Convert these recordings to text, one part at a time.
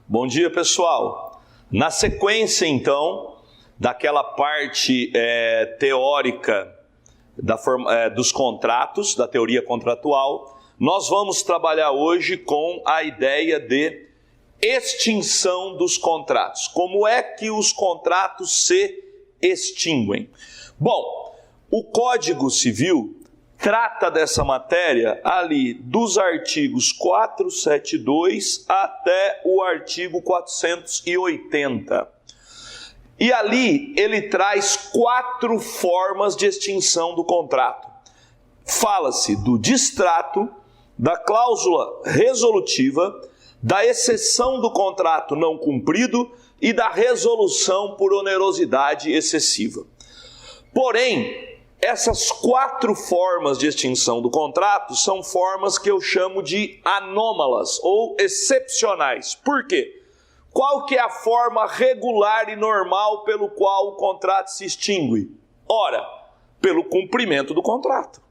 Bom dia, pessoal. Na sequência, então, daquela parte teórica dos contratos, da teoria contratual, nós vamos trabalhar hoje com a ideia de extinção dos contratos. Como é que os contratos se extinguem? Bom, o Código Civil trata dessa matéria ali dos artigos 472 até o artigo 480. E ali ele traz 4 formas de extinção do contrato. Fala-se do distrato, da cláusula resolutiva, da exceção do contrato não cumprido e da resolução por onerosidade excessiva. Porém, essas 4 formas de extinção do contrato são formas que eu chamo de anômalas ou excepcionais. Por quê? Qual que é a forma regular e normal pelo qual o contrato se extingue? Ora, pelo cumprimento do contrato.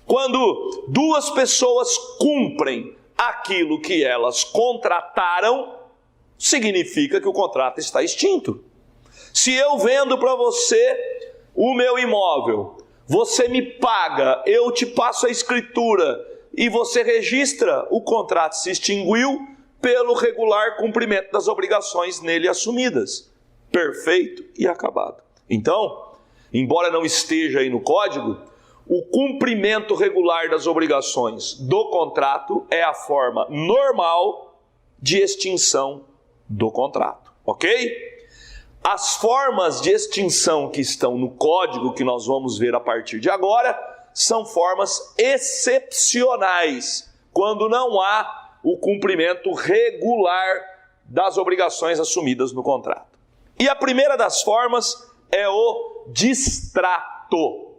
Quando 2 pessoas cumprem aquilo que elas contrataram, significa que o contrato está extinto. Se eu vendo para você o meu imóvel, você me paga, eu te passo a escritura e você registra, o contrato se extinguiu pelo regular cumprimento das obrigações nele assumidas. Perfeito e acabado. Então, embora não esteja aí no código, o cumprimento regular das obrigações do contrato é a forma normal de extinção do contrato, ok? As formas de extinção que estão no código, que nós vamos ver a partir de agora, são formas excepcionais, quando não há o cumprimento regular das obrigações assumidas no contrato. E a primeira das formas é o distrato.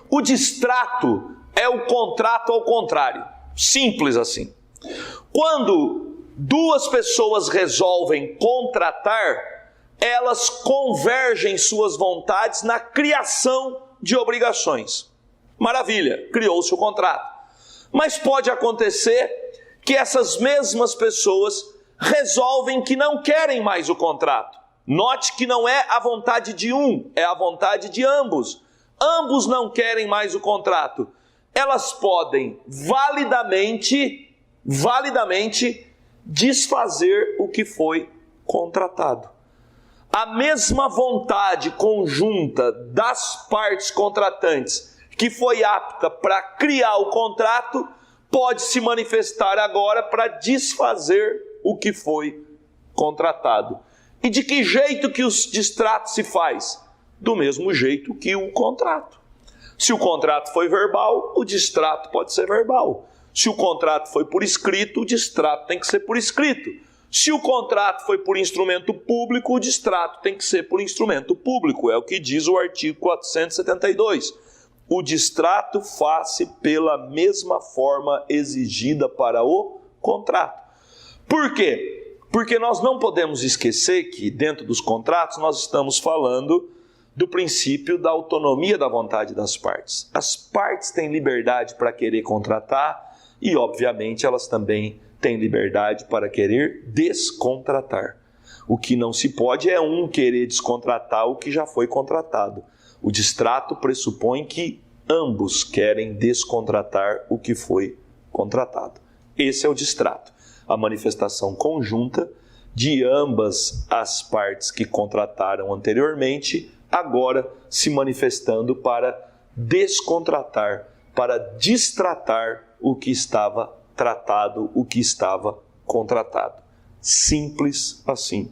O distrato é o contrato ao contrário, simples assim. Quando 2 pessoas resolvem contratar, elas convergem suas vontades na criação de obrigações. Maravilha, criou-se o contrato. Mas pode acontecer que essas mesmas pessoas resolvem que não querem mais o contrato. Note que não é a vontade de um, é a vontade de ambos. Ambos não querem mais o contrato. Elas podem validamente desfazer o que foi contratado. A mesma vontade conjunta das partes contratantes que foi apta para criar o contrato pode se manifestar agora para desfazer o que foi contratado. E de que jeito que o distrato se faz? Do mesmo jeito que o contrato. Se o contrato foi verbal, o distrato pode ser verbal. Se o contrato foi por escrito, o distrato tem que ser por escrito. Se o contrato foi por instrumento público, o distrato tem que ser por instrumento público. É o que diz o artigo 472. O distrato faz-se pela mesma forma exigida para o contrato. Por quê? Porque nós não podemos esquecer que dentro dos contratos nós estamos falando do princípio da autonomia da vontade das partes. As partes têm liberdade para querer contratar e, obviamente, elas também têm liberdade para querer descontratar. O que não se pode é um querer descontratar o que já foi contratado. O distrato pressupõe que ambos querem descontratar o que foi contratado. Esse é o distrato, a manifestação conjunta de ambas as partes que contrataram anteriormente, agora se manifestando para descontratar, para distratar o que estava tratado, o que estava contratado. Simples assim.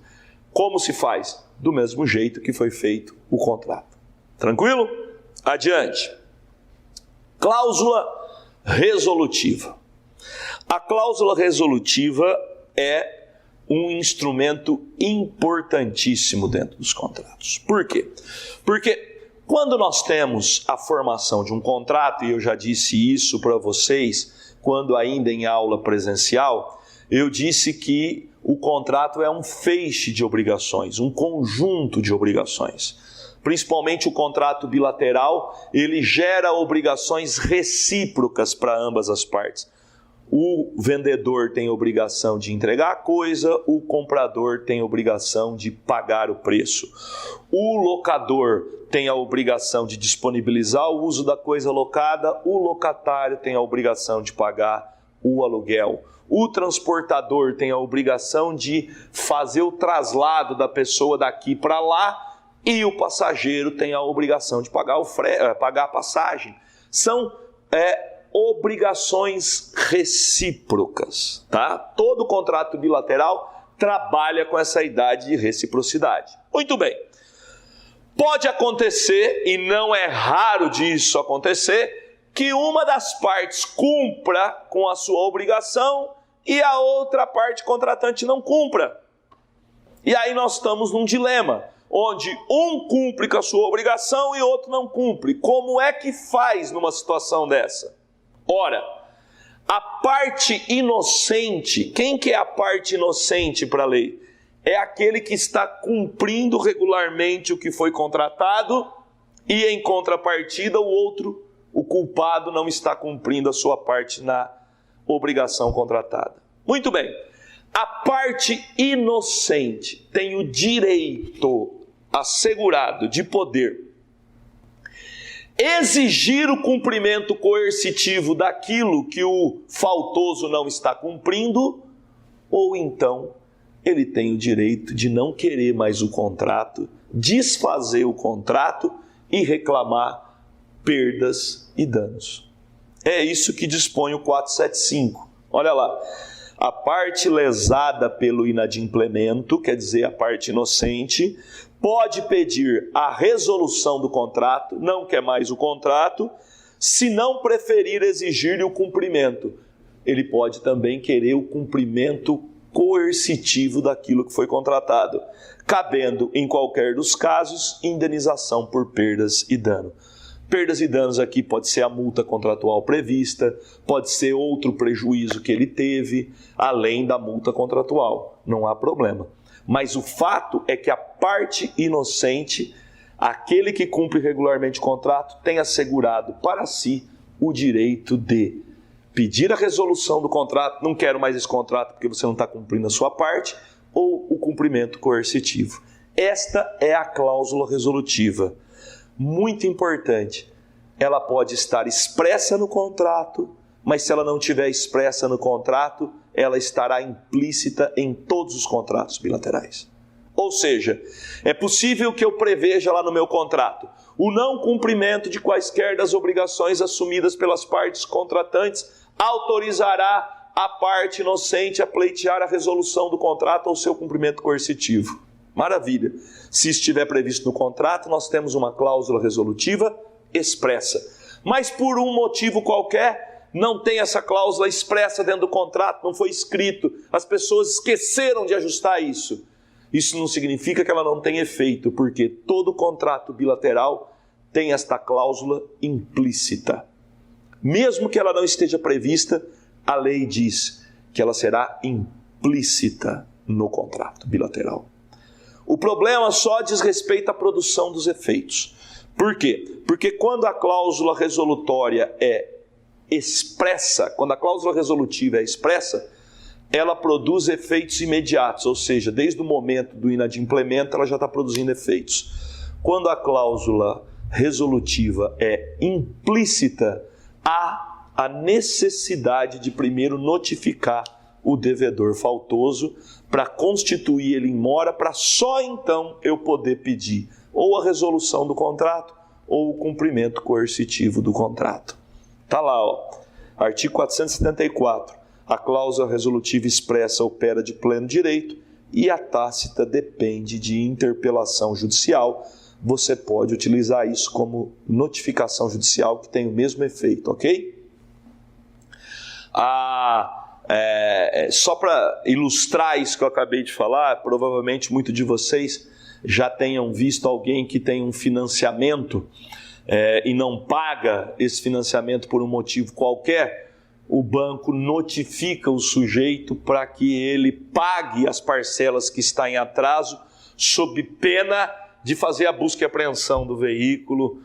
Como se faz? Do mesmo jeito que foi feito o contrato. Tranquilo? Adiante. Cláusula resolutiva. A cláusula resolutiva é um instrumento importantíssimo dentro dos contratos. Por quê? Porque quando nós temos a formação de um contrato, e eu já disse isso para vocês, quando ainda em aula presencial, eu disse que o contrato é um feixe de obrigações, um conjunto de obrigações. Principalmente o contrato bilateral, ele gera obrigações recíprocas para ambas as partes. O vendedor tem a obrigação de entregar a coisa, o comprador tem a obrigação de pagar o preço. O locador tem a obrigação de disponibilizar o uso da coisa locada, o locatário tem a obrigação de pagar o aluguel. O transportador tem a obrigação de fazer o traslado da pessoa daqui para lá e o passageiro tem a obrigação de pagar a passagem. São obrigações recíprocas, tá? Todo contrato bilateral trabalha com essa ideia de reciprocidade. Muito bem. Pode acontecer, e não é raro disso acontecer, que uma das partes cumpra com a sua obrigação e a outra parte contratante não cumpra. E aí nós estamos num dilema, onde um cumpre com a sua obrigação e outro não cumpre. Como é que faz numa situação dessa? Ora, a parte inocente, quem que é a parte inocente para a lei? É aquele que está cumprindo regularmente o que foi contratado e em contrapartida o culpado não está cumprindo a sua parte na obrigação contratada. Muito bem, a parte inocente tem o direito assegurado de poder exigir o cumprimento coercitivo daquilo que o faltoso não está cumprindo, ou então ele tem o direito de não querer mais o contrato, desfazer o contrato e reclamar perdas e danos. É isso que dispõe o 475. Olha lá, a parte lesada pelo inadimplemento, quer dizer, a parte inocente, pode pedir a resolução do contrato, não quer mais o contrato, se não preferir exigir-lhe o cumprimento. Ele pode também querer o cumprimento coercitivo daquilo que foi contratado, cabendo, em qualquer dos casos, indenização por perdas e dano. Perdas e danos aqui pode ser a multa contratual prevista, pode ser outro prejuízo que ele teve, além da multa contratual. Não há problema. Mas o fato é que a parte inocente, aquele que cumpre regularmente o contrato, tem assegurado para si o direito de pedir a resolução do contrato, não quero mais esse contrato porque você não está cumprindo a sua parte, ou o cumprimento coercitivo. Esta é a cláusula resolutiva. Muito importante, ela pode estar expressa no contrato, mas se ela não estiver expressa no contrato, ela estará implícita em todos os contratos bilaterais. Ou seja, é possível que eu preveja lá no meu contrato o não cumprimento de quaisquer das obrigações assumidas pelas partes contratantes autorizará a parte inocente a pleitear a resolução do contrato ou seu cumprimento coercitivo. Maravilha. Se estiver previsto no contrato, nós temos uma cláusula resolutiva expressa. Mas por um motivo qualquer, não tem essa cláusula expressa dentro do contrato, não foi escrito, as pessoas esqueceram de ajustar isso. Isso não significa que ela não tem efeito, porque todo contrato bilateral tem esta cláusula implícita. Mesmo que ela não esteja prevista, a lei diz que ela será implícita no contrato bilateral. O problema só diz respeito à produção dos efeitos. Por quê? Porque quando a cláusula resolutória é expressa, quando a cláusula resolutiva é expressa, ela produz efeitos imediatos, ou seja, desde o momento do inadimplemento ela já está produzindo efeitos. Quando a cláusula resolutiva é implícita, há a necessidade de primeiro notificar o devedor faltoso para constituir ele em mora, para só então eu poder pedir ou a resolução do contrato ou o cumprimento coercitivo do contrato. Está lá, ó, artigo 474. A cláusula resolutiva expressa opera de pleno direito e a tácita depende de interpelação judicial. Você pode utilizar isso como notificação judicial que tem o mesmo efeito, ok? Só para ilustrar isso que eu acabei de falar, provavelmente muitos de vocês já tenham visto alguém que tem um financiamento e não paga esse financiamento por um motivo qualquer. O banco notifica o sujeito para que ele pague as parcelas que está em atraso, sob pena de fazer a busca e apreensão do veículo.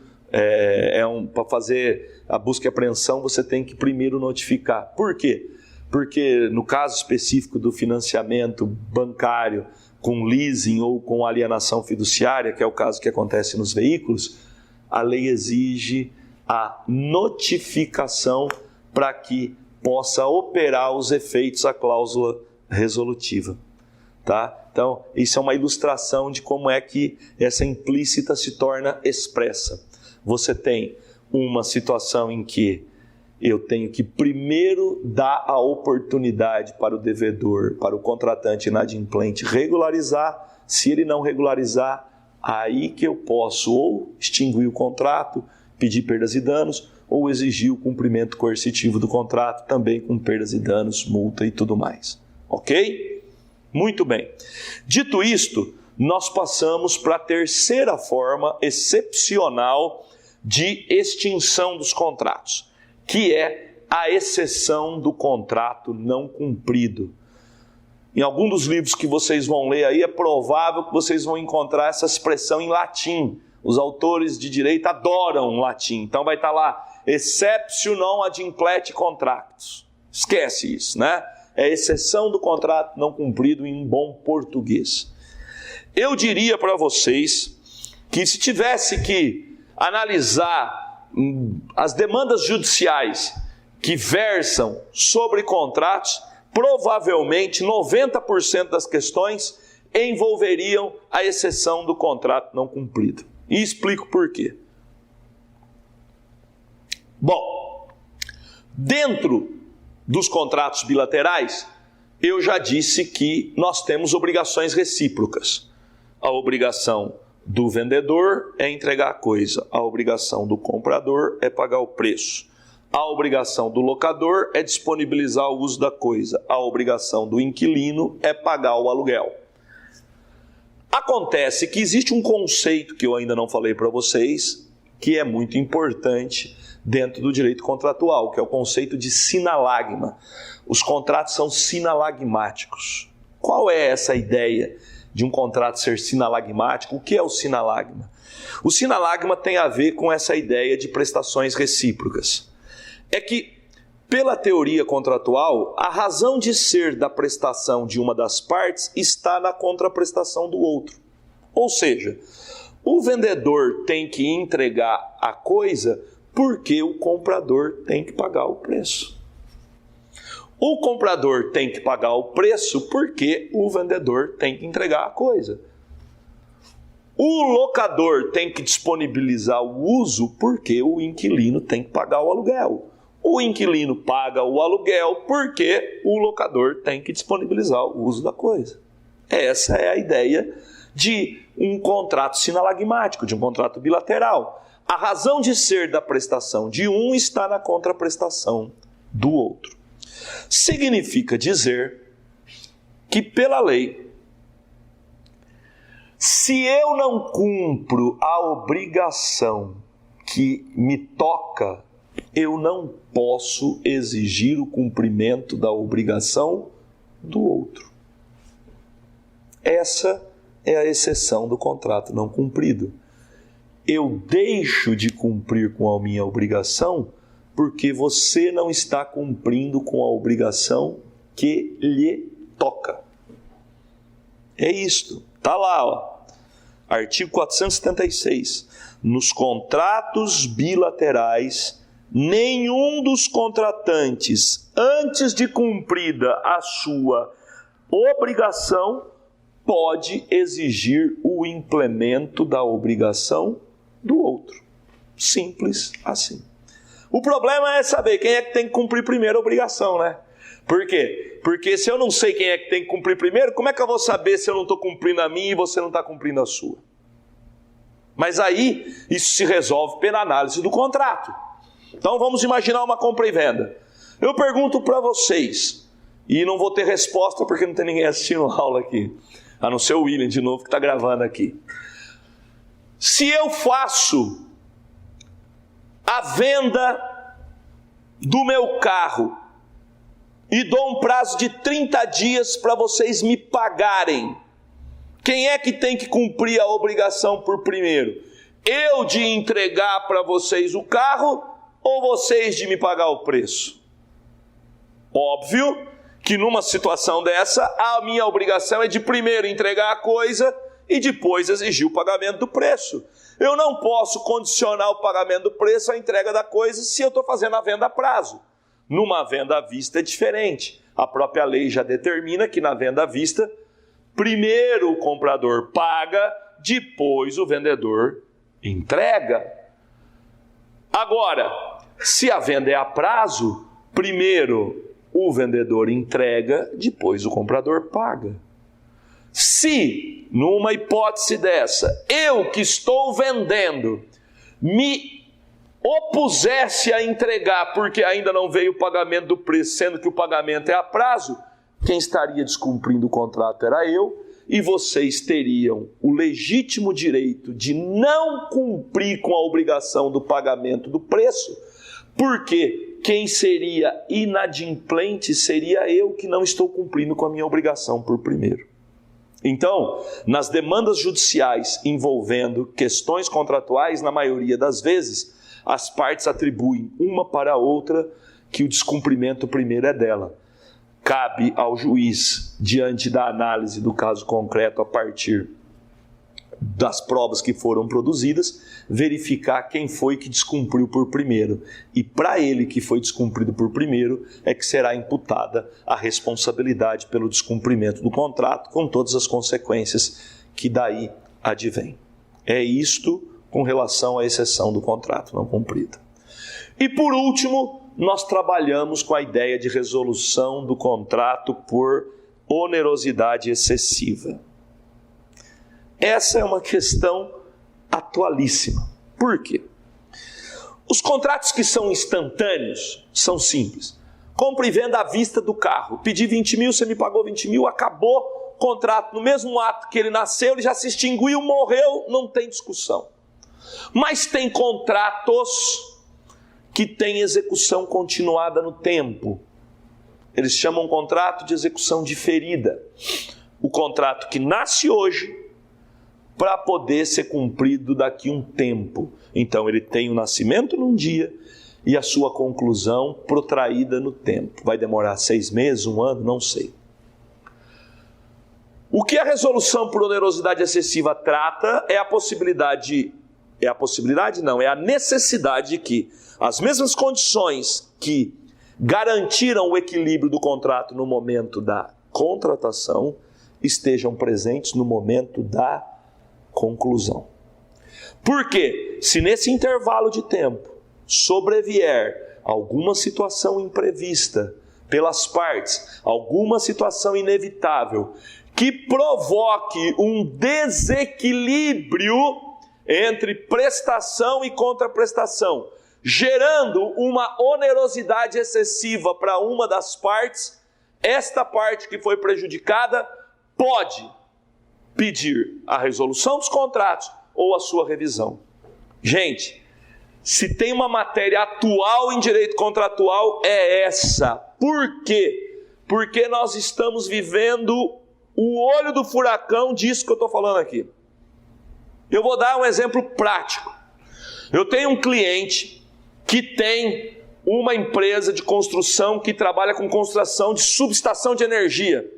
Para fazer a busca e apreensão, você tem que primeiro notificar. Por quê? porque no caso específico do financiamento bancário com leasing ou com alienação fiduciária, que é o caso que acontece nos veículos, a lei exige a notificação para que possa operar os efeitos da cláusula resolutiva. Tá? Então, isso é uma ilustração de como é que essa implícita se torna expressa. Você tem uma situação em que eu tenho que primeiro dar a oportunidade para o devedor, para o contratante inadimplente regularizar. Se ele não regularizar, aí que eu posso ou extinguir o contrato, pedir perdas e danos, ou exigir o cumprimento coercitivo do contrato, também com perdas e danos, multa e tudo mais. Ok? Muito bem. Dito isto, nós passamos para a terceira forma excepcional de extinção dos contratos, que é a exceção do contrato não cumprido. Em algum dos livros que vocês vão ler aí, é provável que vocês vão encontrar essa expressão em latim. Os autores de direito adoram latim. Então vai estar lá, exceptio non ad implete contractus. Esquece isso, né? É exceção do contrato não cumprido em um bom português. Eu diria para vocês que se tivesse que analisar as demandas judiciais que versam sobre contratos, provavelmente 90% das questões envolveriam a exceção do contrato não cumprido. E explico por quê. Bom, dentro dos contratos bilaterais, eu já disse que nós temos obrigações recíprocas. A obrigação do vendedor é entregar a coisa, a obrigação do comprador é pagar o preço. A obrigação do locador é disponibilizar o uso da coisa. A obrigação do inquilino é pagar o aluguel. Acontece que existe um conceito que eu ainda não falei para vocês, que é muito importante dentro do direito contratual, que é o conceito de sinalagma. Os contratos são sinalagmáticos. Qual é essa ideia de um contrato ser sinalagmático? O que é o sinalagma? O sinalagma tem a ver com essa ideia de prestações recíprocas. É que, pela teoria contratual, a razão de ser da prestação de uma das partes está na contraprestação do outro. Ou seja, o vendedor tem que entregar a coisa porque o comprador tem que pagar o preço. O comprador tem que pagar o preço porque o vendedor tem que entregar a coisa. O locador tem que disponibilizar o uso porque o inquilino tem que pagar o aluguel. O inquilino paga o aluguel porque o locador tem que disponibilizar o uso da coisa. Essa é a ideia de um contrato sinalagmático, de um contrato bilateral. A razão de ser da prestação de um está na contraprestação do outro. Significa dizer que, pela lei, se eu não cumpro a obrigação que me toca, eu não posso exigir o cumprimento da obrigação do outro. Essa é a exceção do contrato não cumprido. Eu deixo de cumprir com a minha obrigação porque você não está cumprindo com a obrigação que lhe toca. É isto. Está lá, ó. Artigo 476. Nos contratos bilaterais, nenhum dos contratantes, antes de cumprida a sua obrigação, pode exigir o implemento da obrigação do outro. Simples assim. O problema é saber quem é que tem que cumprir primeiro a obrigação, né? Por quê? Porque se eu não sei quem é que tem que cumprir primeiro, como é que eu vou saber se eu não estou cumprindo a minha e você não está cumprindo a sua? Mas aí, isso se resolve pela análise do contrato. Então vamos imaginar uma compra e venda. Eu pergunto para vocês, e não vou ter resposta porque não tem ninguém assistindo a aula aqui, a não ser o William de novo que está gravando aqui. Se eu faço a venda do meu carro e dou um prazo de 30 dias para vocês me pagarem, quem é que tem que cumprir a obrigação por primeiro? Eu de entregar para vocês o carro ou vocês de me pagar o preço? Óbvio que numa situação dessa, a minha obrigação é de primeiro entregar a coisa e depois exigir o pagamento do preço. Eu não posso condicionar o pagamento do preço à entrega da coisa se eu estou fazendo a venda a prazo. Numa venda à vista é diferente. A própria lei já determina que na venda à vista, primeiro o comprador paga, depois o vendedor entrega. Agora, se a venda é a prazo, primeiro o vendedor entrega, depois o comprador paga. Se, numa hipótese dessa, eu que estou vendendo, me opusesse a entregar porque ainda não veio o pagamento do preço, sendo que o pagamento é a prazo, quem estaria descumprindo o contrato era eu, e vocês teriam o legítimo direito de não cumprir com a obrigação do pagamento do preço, porque quem seria inadimplente seria eu que não estou cumprindo com a minha obrigação por primeiro. Então, nas demandas judiciais envolvendo questões contratuais, na maioria das vezes, as partes atribuem uma para a outra que o descumprimento primeiro é dela. Cabe ao juiz, diante da análise do caso concreto a partir das provas que foram produzidas, verificar quem foi que descumpriu por primeiro. E para ele que foi descumprido por primeiro, é que será imputada a responsabilidade pelo descumprimento do contrato, com todas as consequências que daí advêm. É isto com relação à exceção do contrato não cumprido. E por último, nós trabalhamos com a ideia de resolução do contrato por onerosidade excessiva. Essa é uma questão atualíssima. Por quê? Os contratos que são instantâneos são simples. Compra e venda à vista do carro. Pedi 20 mil, você me pagou 20 mil, acabou o contrato. No mesmo ato que ele nasceu, ele já se extinguiu, morreu, não tem discussão. Mas tem contratos que têm execução continuada no tempo. Eles chamam contrato de execução diferida. O contrato que nasce hoje para poder ser cumprido daqui a um tempo. Então ele tem o nascimento num dia e a sua conclusão protraída no tempo. Vai demorar 6 meses, 1 ano, não sei. O que a resolução por onerosidade excessiva trata é a necessidade de que as mesmas condições que garantiram o equilíbrio do contrato no momento da contratação estejam presentes no momento da conclusão. Porque se nesse intervalo de tempo sobrevier alguma situação imprevista pelas partes, alguma situação inevitável que provoque um desequilíbrio entre prestação e contraprestação, gerando uma onerosidade excessiva para uma das partes, esta parte que foi prejudicada pode pedir a resolução dos contratos ou a sua revisão. Gente, se tem uma matéria atual em direito contratual, é essa. Por quê? Porque nós estamos vivendo o olho do furacão disso que eu estou falando aqui. Eu vou dar um exemplo prático. Eu tenho um cliente que tem uma empresa de construção que trabalha com construção de subestação de energia.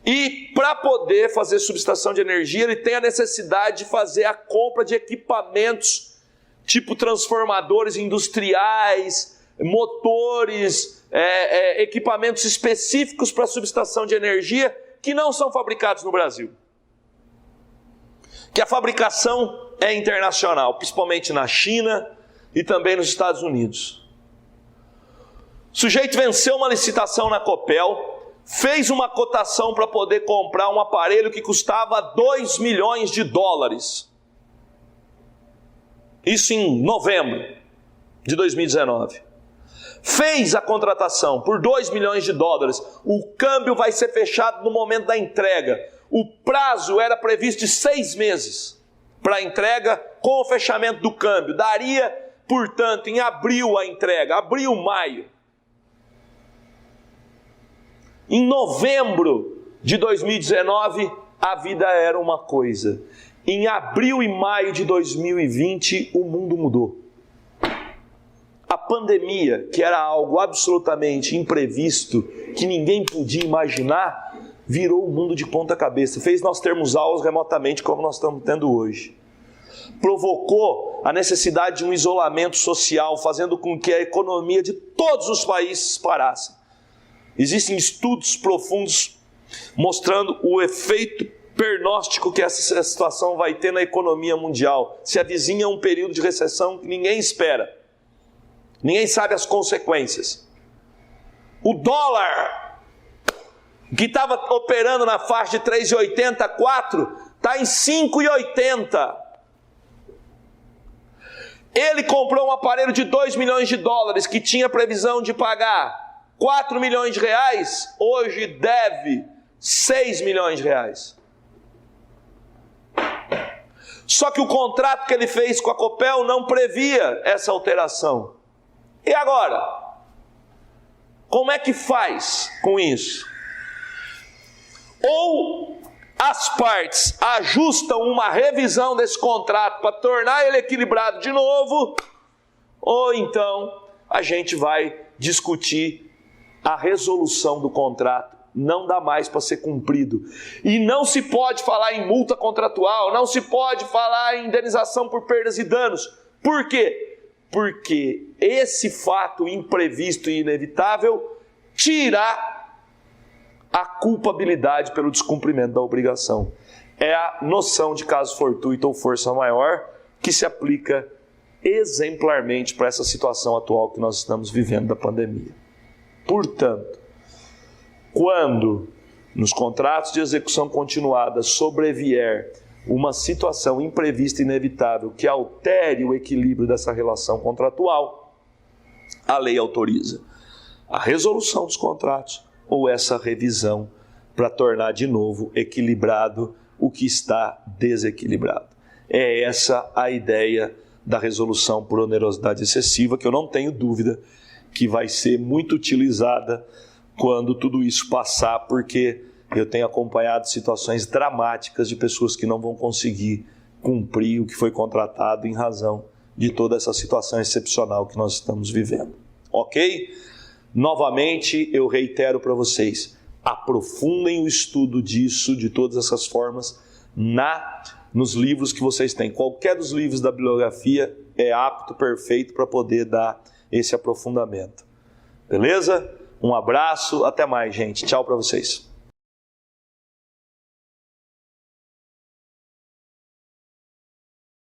E para poder fazer subestação de energia, ele tem a necessidade de fazer a compra de equipamentos, tipo transformadores industriais, motores, equipamentos específicos para subestação de energia, que não são fabricados no Brasil. Que a fabricação é internacional, principalmente na China e também nos Estados Unidos. O sujeito venceu uma licitação na Copel, fez uma cotação para poder comprar um aparelho que custava 2 milhões de dólares. Isso em novembro de 2019. Fez a contratação por 2 milhões de dólares. O câmbio vai ser fechado no momento da entrega. O prazo era previsto de 6 meses para a entrega com o fechamento do câmbio. Daria, portanto, em abril a entrega, abril, maio. Em novembro de 2019, a vida era uma coisa. Em abril e maio de 2020, o mundo mudou. A pandemia, que era algo absolutamente imprevisto, que ninguém podia imaginar, virou o mundo de ponta cabeça. Fez nós termos aulas remotamente como nós estamos tendo hoje. Provocou a necessidade de um isolamento social, fazendo com que a economia de todos os países parasse. Existem estudos profundos mostrando o efeito pernóstico que essa situação vai ter na economia mundial. Se avizinha um período de recessão que ninguém espera. Ninguém sabe as consequências. O dólar, que estava operando na faixa de 3,80, 4, está em 5,80. Ele comprou um aparelho de 2 milhões de dólares, que tinha previsão de pagar 4 milhões de reais, hoje deve 6 milhões de reais. Só que o contrato que ele fez com a Copel não previa essa alteração. E agora? Como é que faz com isso? Ou as partes ajustam uma revisão desse contrato para tornar ele equilibrado de novo, ou então a gente vai discutir a resolução do contrato. Não dá mais para ser cumprido. E não se pode falar em multa contratual, não se pode falar em indenização por perdas e danos. Por quê? Porque esse fato imprevisto e inevitável tira a culpabilidade pelo descumprimento da obrigação. É a noção de caso fortuito ou força maior que se aplica exemplarmente para essa situação atual que nós estamos vivendo da pandemia. Portanto, quando nos contratos de execução continuada sobrevier uma situação imprevista e inevitável que altere o equilíbrio dessa relação contratual, a lei autoriza a resolução dos contratos ou essa revisão para tornar de novo equilibrado o que está desequilibrado. É essa a ideia da resolução por onerosidade excessiva, que eu não tenho dúvida que vai ser muito utilizada quando tudo isso passar, porque eu tenho acompanhado situações dramáticas de pessoas que não vão conseguir cumprir o que foi contratado em razão de toda essa situação excepcional que nós estamos vivendo. Ok? Novamente, eu reitero para vocês, aprofundem o estudo disso, de todas essas formas, nos livros que vocês têm. Qualquer dos livros da bibliografia é apto, perfeito para poder dar esse aprofundamento. Beleza? Um abraço, até mais, gente. Tchau para vocês.